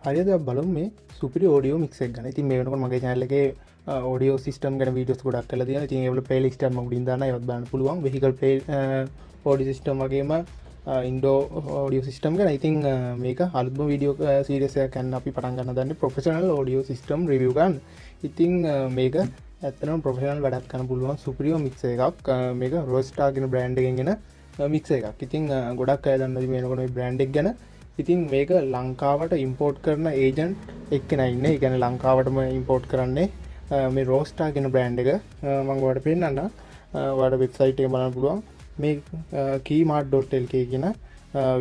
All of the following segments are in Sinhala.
හරිද බලමු මේ සුපිරි ඔඩියෝ මික්ස් එක ගැන. ඉතින් මේ වෙනකොට මගේ channel එකේ ඔඩියෝ සිස්ටම් ගැන වීඩියෝස් ගොඩක් කරලා තියෙනවා. ඉතින් ඒවල ප්ලේලිස්ට් එකක් මම උඩින් දානවා. ඒවත් බලන්න පුළුවන්. vehicle play ඔඩියෝ සිස්ටම් වගේම ඉන්ඩෝ ඔඩියෝ සිස්ටම් ගැන. ඉතින් මේක අලුත්ම වීඩියෝ සීරීස් එකක් ගන්න අපි පටන් ගන්න දන්නේ ප්‍රොෆෙෂනල් ඔඩියෝ සිස්ටම් රිවිව් ගන්න. ඉතින් මේක ඇත්තටම ප්‍රොෆෙෂනල් වැඩක් කරන්න පුළුවන් සුපිරිම මික්ස් එකක්. මේක Rowestar කියන බ්‍රෑන්ඩ් එකෙන් එන මික්ස් එකක්. ඉතින් ගොඩක් අය දන්නවා මේ වෙනකොට මේ බ්‍රෑන්ඩ් එක ගැන. ඉතින් මේක ලංකාවට ඉම්පෝර්ට් කරන ඒජන්ට් එක්කෙනා ඉන්නේ. ඒ කියන්නේ ලංකාවටම ඉම්පෝර්ට් කරන්නේ මේ Rowestar කියන බ්‍රෑන්ඩ් එක. මම ඔයාලට පෙන්නන්න. ඔයාලට වෙබ්සයිට් එක බලන්න පුළුවන්. මේ keymart.lk කියන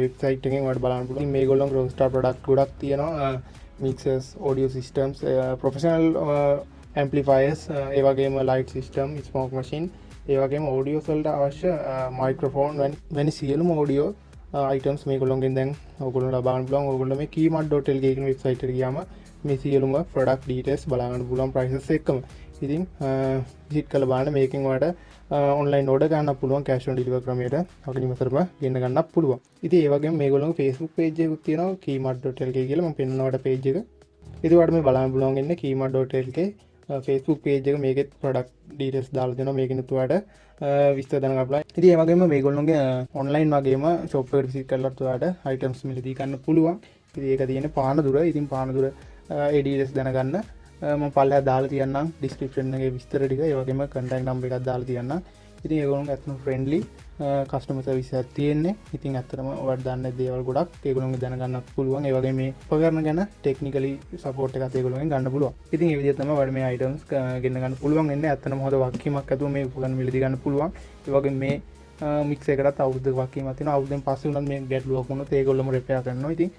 වෙබ්සයිට් එකෙන් ඔයාලට බලන්න පුළුවන්. මේගොල්ලෝ Rowestar ප්‍රොඩක්ට් ගොඩක් තියෙනවා. mixers, audio systems, professional amplifiers, ඒ වගේම light system, smoke machine, ඒ වගේම audio වලට අවශ්‍ය microphone වැනි සියලුම audio items මේගොල්ලෝගෙන් දැන් ඔයගොල්ලෝ ලබා ගන්න පුළුවන්. ඔයගොල්ලෝ මේ keymart.lk කියන වෙබ්සයිට් එකට ගියාම මේ සියලුම product details බලා ගන්න පුළුවන් prices එක්කම. ඉතින් visit කරලා බලන්න. මේකෙන් ඔයාලට online order ගන්න පුළුවන් cash on delivery ක්‍රමයට අගනිමතරම ගෙන්න ගන්නත් පුළුවන්. ඉතින් ඒ වගේම මේගොල්ලෝගේ Facebook page එකකුත් තියෙනවා keymart.lk කියලා. මම පෙන්නනවාට page එක. ඉතින් ඔයාලට මේ බලන්න පුළුවන් ඉන්නේ keymart.lk Facebook page එක. මේකෙත් product details දාලා දෙනවා. මේකෙනුත් ඔයාලට විස්තර දැනගන්න පුළුවන්. ඉතින් ඒ වගේම මේගොල්ලෝගේ online වගේම shop එකට visit කරලාත් ඔයාලට items මිලදී ගන්න පුළුවන්. ඉතින් ඒක තියෙන්නේ Panadura. ඉතින් Panadura ඒ details දැනගන්න මම පල්ලෙහා දාලා තියන්නම් description එකේ විස්තර ටික. ඒ වගේම contact number එකක් දාලා තියන්නම්. ඉතින් ඒගොල්ලෝ ඇත්තටම friendly customer service එකක් තියෙන්නේ. ඉතින් ඇත්තටම ඔයාලට දන්න දේවල් ගොඩක් ඒගොල්ලෝගෙන් දැනගන්නත් පුළුවන්. ඒ වගේම මේ උපකරණ ගැන technically support එකක් ඒගොල්ලෝගෙන් ගන්න පුළුවන්. ඉතින් ඒ විදිහට තමයි ඔයාලට මේ items ගෙන්න ගන්න පුළුවන් වෙන්නේ. ඇත්තටම හොඳ වක්කීමක් ඇතුව මේ උපකරණ මිලදී ගන්න පුළුවන්. ඒ වගේම මේ mix එකකටත් අවුරුද්දක වක්කීමක් තියෙනවා. අවුරුද්දෙන් පස්සේ උනත් මේ ගැටලුවක් වුණොත් ඒගොල්ලෝම repair කරනවා. ඉතින්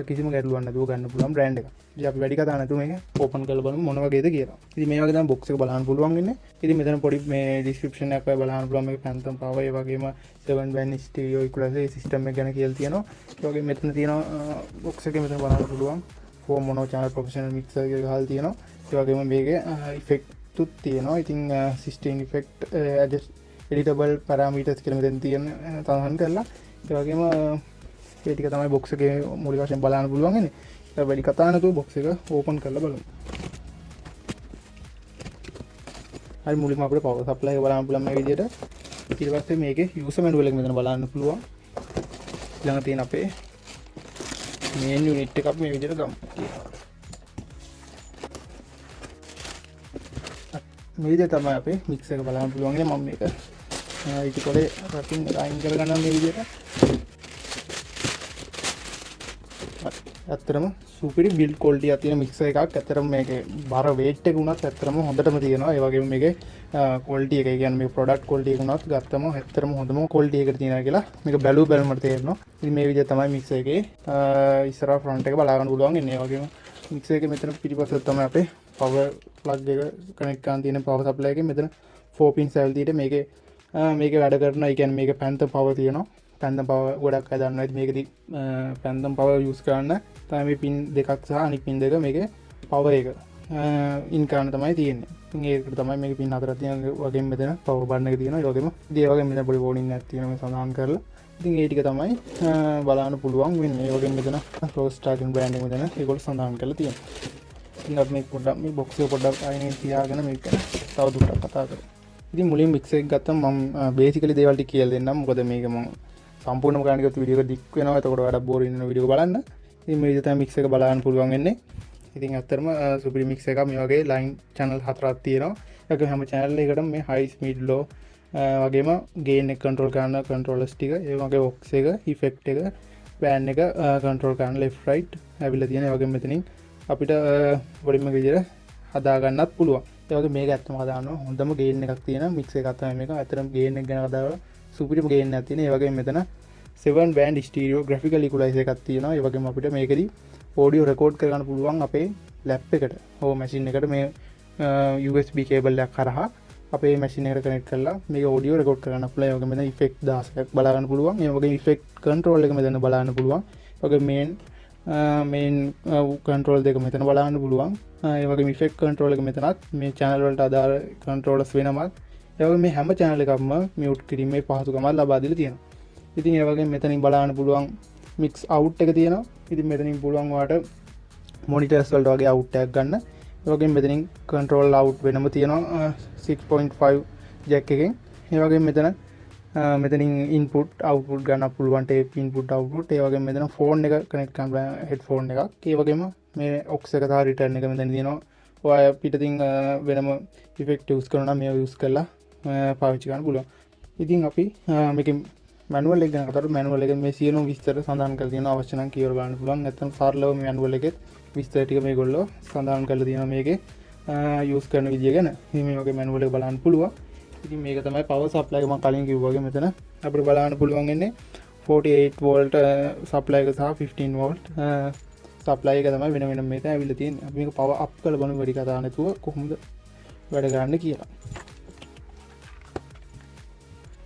කිසිම ගැටලුවක් නැතුව ගන්න පුළුවන් බ්‍රෑන්ඩ් එකක්. ඉතින් අපි වැඩි කතා නැතුව මේක ඕපන් කරලා බලමු මොන වගේද කියලා. ඉතින් මේ වගේ තමයි box එක බලන්න පුළුවන් වෙන්නේ. ඉතින් මෙතන පොඩි මේ description එකක් ඔය බලන්න පුළුවන්. මේක phantom power ඒ වගේම 7 band stereo equalizer system එක ගැන කියලා තියෙනවා. ඒ වගේම මෙතන තියෙනවා box එකේ මෙතන බලන්න පුළුවන් 4 mono channel professional mixer එක ගහලා තියෙනවා. ඒ වගේම මේකේ effect තුත් තියෙනවා. ඉතින් 16 effect adjust editable parameters කියලා මෙතන තියෙන සඳහන් කරලා. ඒ වගේම ඒ ටික තමයි box එකේ මූලික වශයෙන් බලන්න පුළුවන් ඉන්නේ. ඒක වැඩි කතා නැතුව box එක ඕපන් කරලා බලමු. හරි මුලින්ම අපිට power supply එක බලන්න පුළුවන් මේ විදිහට. ඊට පස්සේ මේකේ user manual එක මෙතන බලන්න පුළුවන්. ළඟ තියෙන අපේ main unit එක අපි මේ විදිහට ගමු. මේ විදිහට තමයි අපේ mix එක බලන්න පුළුවන් ඉන්නේ. මම මේක ඊට පස්සේ රකින් අයින් කරගන්නවා මේ විදිහට. ඇත්තටම සුපිරි බිල්ඩ් ක්වොලිටි එකක් තියෙන මික්සර් එකක්. ඇත්තටම මේකේ බර weight එක උනත් ඇත්තටම හොඳටම තියෙනවා. ඒ වගේම මේකේ ක්වොලිටි එක, ඒ කියන්නේ මේ ප්‍රොඩක්ට් ක්වොලිටි එක උනත් ගත්තම ඇත්තටම හොඳම ක්වොලිටි එකකට තියෙනවා කියලා මේක බැලුමට තේරෙනවා. ඉතින් මේ විදිහ තමයි මික්සර් එකේ ඉස්සරහා ෆ්‍රන්ට් එක බලා ගන්න පුළුවන් ඉන්නේ. ඒ වගේම මික්සර් එකේ මෙතන පිටිපස්සට තමයි අපේ power plug එක කනෙක්ට් කරන් තියෙන power supply එකේ මෙතන 4 pins ඇවිල්ලා මේකේ වැඩ කරනවා. ඒ කියන්නේ මේකේ phantom power තියෙනවා. phantom power ගොඩක් අය දන්නවා. ඉතින් මේකදී phantom power use කරන්න තමයි මේ pin දෙකක් සහ අනිත් pin දෙක මේකේ power එක in කරන්න තමයි තියෙන්නේ. ඉතින් ඒකට තමයි මේකේ pin හතරක් තියෙන වගේම මෙතන power button එක තියෙනවා. ඒ වගේම ඉතින් ඒ වගේම මෙතන පොඩි warning එකක් තියෙනවා මේ සඳහන් කරලා. ඉතින් ඒ ටික තමයි බලන්න පුළුවන් වෙන්නේ. ඒ වගේම මෙතන Rowestar කියන brand එක මෙතන ඒගොල්ලෝ සඳහන් කරලා තියෙනවා. ඉතින් අපි මේ පොඩ්ඩක් මේ box එක පොඩ්ඩක් අයිනේ තියාගෙන මේක තව දුරටත් කතා කරමු. ඉතින් මුලින් mix එක ගත්තම මම basically දේවල් ටික කියලා දෙන්නම්. මොකද මේක මම සම්පූර්ණම කරන්න ගියොත් වීඩියෝ එක දික් වෙනවා. එතකොට ඔයාලට බෝර් වෙන වීඩියෝ එක බලන්න. ඉතින් මේ විදිහට තමයි mix එක බලන්න පුළුවන් වෙන්නේ. ඉතින් ඇත්තටම සුපිරි mix එකක්. මේ වගේ line channel 4ක් තියෙනවා. ඒක හැම channel එකකටම මේ high speed low වගේම gain එක control කරන controllers ටික, ඒ වගේ box එක, effect එක, band එක control කරන left right ඇවිල්ලා තියෙනවා. ඒ වගේම මෙතනින් අපිට පොඩිම විදිහට හදා ගන්නත් පුළුවන්. ඒ වගේ මේක ඇත්තම හදාන්න හොඳම gain එකක් තියෙන mix එකක් තමයි මේක. ඇත්තටම gain එක ගැන කතා කරලා සුපිරිම gain එකක් තියෙනවා. ඒ වගේම මෙතන 7 band stereo graphical equalizer එකක් තියෙනවා. ඒ වගේම අපිට මේකෙදි audio record කරගන්න පුළුවන් අපේ lap එකට. හෝ machine එකට මේ USB cable එකක් කරහා අපේ machine එකට connect කරලා මේක audio record කරගන්න පුළුවන්. ඒ වගේම මෙතන effect 16ක් බලා ගන්න පුළුවන්. ඒ වගේම effect control එක මෙතන බලන්න පුළුවන්. ඒ වගේම main control දෙක මෙතන බලන්න පුළුවන්. ඒ වගේම effect control එක මෙතනත් මේ channel වලට අදාළ controllers වෙනමත් ඒ වගේ මේ හැම channel එකක්ම mute කිරීමේ පහසුකමක් ලබා දීලා තියෙනවා. ඉතින් ඒ වගේ මෙතනින් බලන්න පුළුවන් mix out එක තියෙනවා. ඉතින් මෙතනින් පුළුවන් ඔයාලට මොනිටර්ස් වලට වගේ අවුට් එකක් ගන්න. ඒ වගේම මෙතනින් control out වෙනම තියෙනවා 6.5 jack එකෙන්. ඒ වගේම මෙතනින් input output ගන්න පුළුවන් tape input output. ඒ වගේම මෙතන phone එක connect කරන්න headphone එකක්. ඒ වගේම මේ aux එක සහ return එක මෙතන තියෙනවා. ඔය පිටින් වෙනම effect use කරනවා නම් මේව use කරලා පාවිච්චි කරන්න පුළුවන්. ඉතින් අපි මේකේ manual එක ගැන කතා කරමු. manual එකේ මේ සියලුම විස්තර සඳහන් කරලා තියෙනවා. අවශ්‍ය නම් කියවලා බලන්න පුළුවන්. නැත්නම් සරලව මේ manual එකේ විස්තර ටික මේගොල්ලෝ සඳහන් කරලා තියෙනවා මේකේ use කරන විදිය ගැන. මේ වගේ manual එක බලන්න පුළුවන්. ඉතින් මේක තමයි power supply එක මම කලින් කිව්වා වගේ මෙතන අපිට බලන්න පුළුවන් වෙන්නේ 48 volt supply එක සහ 15 volt supply එක තමයි වෙන වෙනම මේක ඇවිල්ලා තියෙන්නේ. අපි මේක power up කරලා බලමු වැඩි කතා නැතුව කොහොමද වැඩ ගන්න කියලා.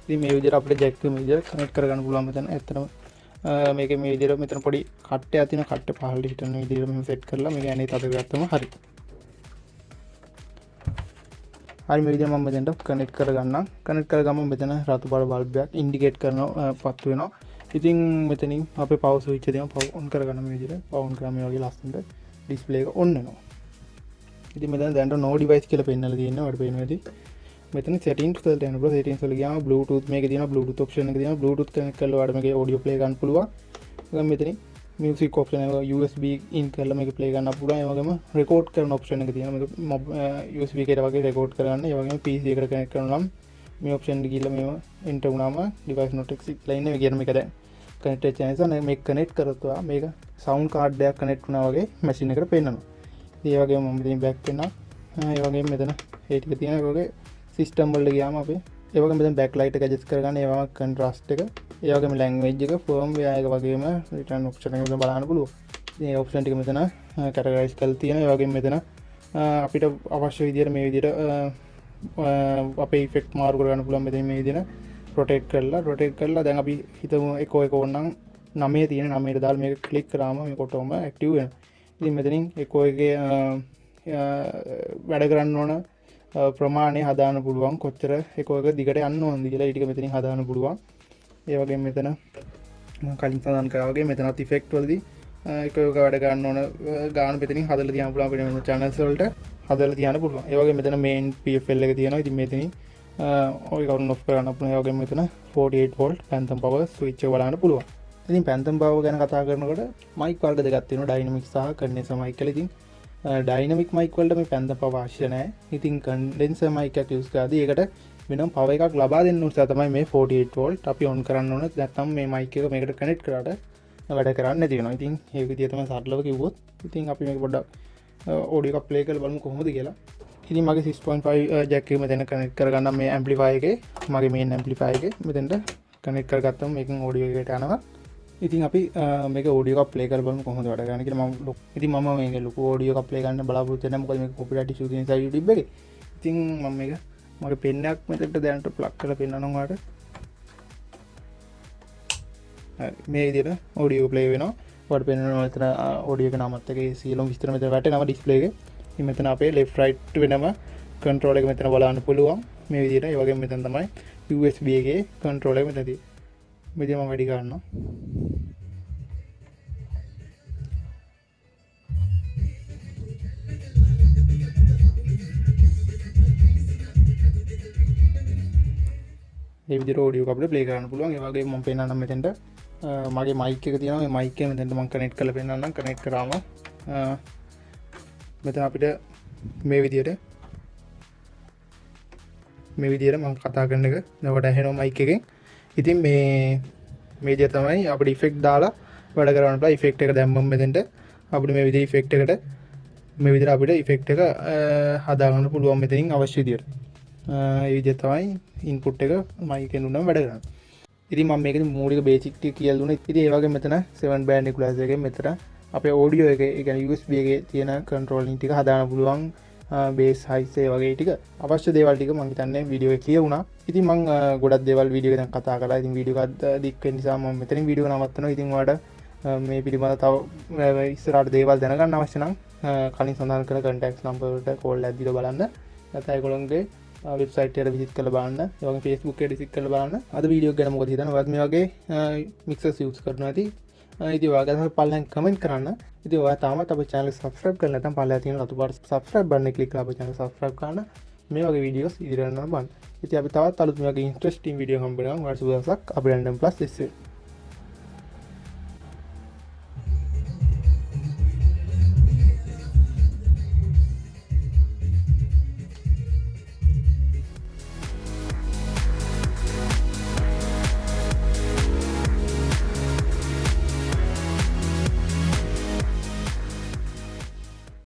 ඉතින් මේ විදිහට අපිට jack එක මේ විදිහට connect කරගන්න පුළුවන් මෙතන. ඇත්තටම මේකේ මේ විදිහට මෙතන පොඩි කට්ටයක් තියෙන කට්ට පහළට හිටන විදිහට මෙහෙම set කරලා මේක ඇනේ තද කරගත්තම හරි. හරි මේ විදිහට මම මෙතනට කනෙක්ට් කරගන්නම්. කනෙක්ට් කරගමු මෙතන රතු පාට බල්බ් එකක් ඉන්ඩිකේට් කරනවා පත්තු වෙනවා. ඉතින් මෙතනින් අපේ පවර් ස්විච් එක දෙනවා පවර් ඔන් කරගන්න මේ විදිහට. පවර් ඔන් කරාම මේ වගේ ලස්සනට ඩිස්ප්ලේ එක ඔන් වෙනවා. ඉතින් මෙතන දැන්ට no device කියලා පෙන්නලා තියෙනවා. ඔයාලට පේනවා ඇති. මෙතන settings වලට යනකොට settings වල ගියාම bluetooth මේකේ තියෙනවා bluetooth option එක තියෙනවා. bluetooth connect කරලා ඔයාලට මේකේ audio play ගන්න පුළුවන්. ඊළඟ මෙතනින් music option එක USB in කරලා මේක play ගන්න පුළුවන්. ඒ වගේම record කරන option එක තියෙනවා. මේක USB එකට වගේ record කරගන්න. ඒ වගේම PC එකට connect කරනවා නම් මේ option එක ගිහලා මේව enter වුණාම device not exit line එක කියන මේක දැන් connect වෙච්ච නිසා මේක connect කරත්වා මේක sound card එකක් connect වුණා වගේ machine එකට පෙන්නනවා. ඒ වගේම මම ඉතින් back වෙනවා. ඒ වගේම මෙතන ඒ ටික තියෙනවා. ඒ වගේ system වලට ගියාම අපි ඒ වගේම මෙතන backlight එක adjust කරගන්න. ඒ වගේම contrast එක ඒ වගේම language එක firmware එක වගේම return option එක මෙතන බලන්න පුළුවන්. ඉතින් මේ option ටික මෙතන categorize කරලා තියෙනවා. ඒ වගේම මෙතන අපිට අවශ්‍ය විදිහට මේ විදිහට අපේ effect මාරු කරගන්න පුළුවන්. මෙතන මේ විදිහට rotate කරලා දැන් අපි හිතමු එක ඕනනම් 9 තියෙන 9ට දාලා මේක click කරාම මේක ඔටෝම active වෙනවා. ඉතින් මෙතනින් එක එකේ වැඩ කරන්න ඕන ප්‍රමාණය හදාන්න පුළුවන්. කොච්චර එක දිගට යන්න ඕනද කියලා ඊට මෙතනින් හදාන්න පුළුවන්. ඒ වගේම මෙතන කලින් සඳහන් කරා වගේ මෙතනත් ඉෆෙක්ට් වලදී එක වැඩ ගන්න ඕන ගාන මෙතනින් හදලා තියන්න පුළුවන්. අපිට මේ channels වලට හදලා තියන්න පුළුවන්. ඒ වගේම මෙතන main PFL එක තියෙනවා. ඉතින් මෙතනින් ඔය කවුන්ට් ඔෆ් කරන්න පුළුවන්. ඒ වගේම මෙතන 48 volt phantom power switch එක බලන්න පුළුවන්. ඉතින් phantom power ගැන කතා කරනකොට mic වර්ග දෙකක් තියෙනවා. dynamic සහ condenser mic කියලා. ඉතින් dynamic mic වලට මේ phantom power අවශ්‍ය නැහැ. ඉතින් condenser mic එකක් use කරද්දී ඒකට වෙනම power එකක් ලබා දෙන්න නිසා තමයි මේ 48 volt අපි on කරන්න ඕනේ. නැත්නම් මේ mic එක මේකට connect කරාට වැඩ කරන්නේ නැති වෙනවා. ඉතින් ඒ විදිය තමයි සරලව කිව්වොත්. ඉතින් අපි මේක පොඩ්ඩක් audio එකක් play කරලා බලමු කොහොමද කියලා. ඉතින් මගේ 6.5 jack එක මෙතන connect කරගන්න මේ amplifier එකේ මගේ main amplifier එකේ මෙතනට connect කරගත්තම මේකෙන් audio එකට යනවා. ඉතින් අපි මේක audio එකක් play කරලා බලමු කොහොමද වැඩ කරන්නේ කියලා. මම මේක ලොකු audio එකක් play කරන්න බලාපොරොත්තු වෙනවා. මොකද මේක copyright issue තියෙන නිසා YouTube එකේ. ඉතින් මම මේක මගේ pen එකක් මෙතනට දැනට plug කරලා පෙන්නනවා ඔයාලට. මේ විදිහට audio play වෙනවා. ඔයාලට පෙන්නනවා මෙතන audio එක නමත් එකේ සියලුම විස්තර මෙතන වැටෙනවා display එකේ. ඉතින් මෙතන අපේ left right වෙනම control එක මෙතන බලන්න පුළුවන්. මේ විදිහට. ඒ වගේම මෙතන තමයි USB එකේ control එක මෙතන තියෙන්නේ. මේ විදිහ මම වැඩි ගන්නවා. මේ විදිහට audio එක අපිට play කරන්න පුළුවන්. ඒ වගේම මම පෙන්නන්නම් මෙතෙන්ට මගේ mic එක තියෙනවා. මේ mic එක මෙතෙන්ට මම connect කරලා පෙන්නන්නම්. connect කරාම මෙතන අපිට මේ විදිහට මම කතා කරන එක නවට ඇහෙනවා mic එකෙන්. ඉතින් මේ විදිහ තමයි අපිට effect දාලා වැඩ කරන්න පුළුවන්. effect එක දැම්මම මෙතෙන්ට අපිට මේ විදිහේ effect එකට මේ විදිහට අපිට effect එක හදා ගන්න පුළුවන් මෙතනින් අවශ්‍ය විදිහට. ඒ විදිහ තමයි input එක mic එකෙන් උනම වැඩ කරන්නේ. ඉතින් මම මේකේ මූලික basic ටික කියලා දුන්නා. ඉතින් ඒ වගේ මෙතන 7 band equalizer එකේ මෙතන අපේ audio එකේ ඒ කියන්නේ USB එකේ තියෙන controlling ටික හදාන්න පුළුවන්. bass highs ඒ වගේ ටික අවශ්‍ය දේවල් ටික මම හිතන්නේ වීඩියෝ එකේ කියවුණා. ඉතින් මම ගොඩක් දේවල් වීඩියෝ එකෙන් කතා කරලා ඉතින් වීඩියෝ එකත් දික් වෙන නිසා මම මෙතනින් වීඩියෝ නවත්තනවා. ඉතින් ඔයාලට මේ පිළිබඳව තව ඉස්සරහට දේවල් දැනගන්න අවශ්‍ය නම් කලින් සඳහන් කරන contacts number වලට call එකක් දීලා බලන්න. නැත්නම් ඒගොල්ලන්ගේ වෙබ්සයිට් එකට විසිට් කරලා බලන්න. ඒ වගේම Facebook එකට විසිට් කරලා බලන්න. අද වීඩියෝ එක ගැන මොකද හිතන්නේ? ඔයත් මේ වගේ mixers use කරනවා ඇති. ඉතින් ඔයාලා පල්ලෙන් කමෙන්ට් කරන්න. ඉතින් ඔයා තාමත් අපේ channel එක subscribe කරලා නැත්නම් පල්ලෙහා තියෙන රතු පාට subscribe button එක click කරලා අපේ channel subscribe කරන්න. මේ වගේ videos ඉදිරියට යනවා බලන්න. ඉතින් අපි තවත් අලුත් මේ වගේ interesting video හම්බ වෙනවා. ඔයාලට සුබ දවසක්. අපි random plus